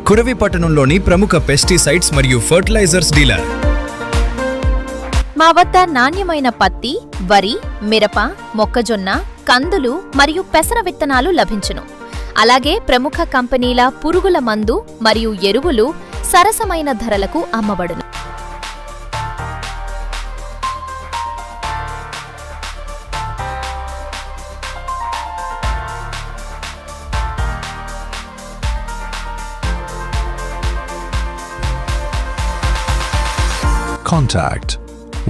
కురవి పట్టణంలోని ప్రముఖ పెస్టిసైడ్స్ మరియు ఫర్టిలైజర్స్ డీలర్. మా వద్ద నాణ్యమైన పత్తి, వరి, మిరప, మొక్కజొన్న, కందులు మరియు పెసర విత్తనాలు లభించును. అలాగే ప్రముఖ కంపెనీల పురుగుల మందు మరియు ఎరువులు సరసమైన ధరలకు అమ్మబడును. Contact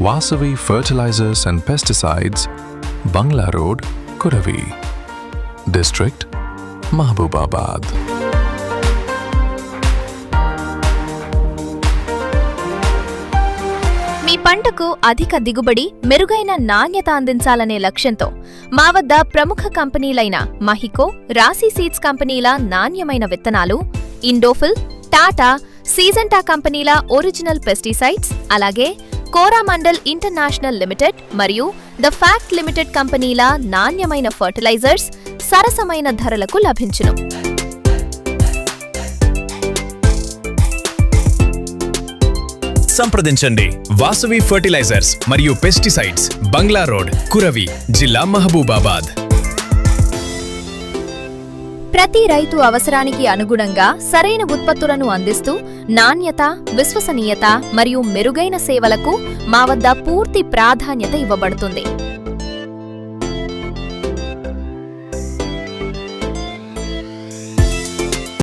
Vasavi Fertilizers and Pesticides, Bangla Road, Kuravi, District, Mahbubabad. మీ పంటకు అధిక దిగుబడి, మెరుగైన నాణ్యత అందించాలనే లక్ష్యంతో మా వద్ద ప్రముఖ కంపెనీలైన మహికో, రాశి సీడ్స్ కంపెనీల నాణ్యమైన విత్తనాలు, ఇండోఫిల్, టాటా, సీజంటా కంపెనీల ఒరిజినల్ పెస్టిసైడ్స్, అలాగే కోరామండల్ ఇంటర్నేషనల్ లిమిటెడ్ మరియు ద ఫ్యాక్ట్ లిమిటెడ్ కంపెనీల నాణ్యమైన ఫర్టిలైజర్స్ సరసమైన ధరలకు లభించును. సంప్రదించండి. వాసవి ఫర్టిలైజర్స్ మరియు పెస్టిసైడ్స్, బంగ్లా రోడ్, కురవి, జిల్లా మహబూబాబాద్. ప్రతి రైతు అవసరానికి అనుగుణంగా సరైన ఉత్పత్తులను అందిస్తూ నాణ్యత, విశ్వసనీయత మరియు మెరుగైన సేవలకు మా వద్ద పూర్తి ప్రాధాన్యత ఇవ్వబడుతుంది.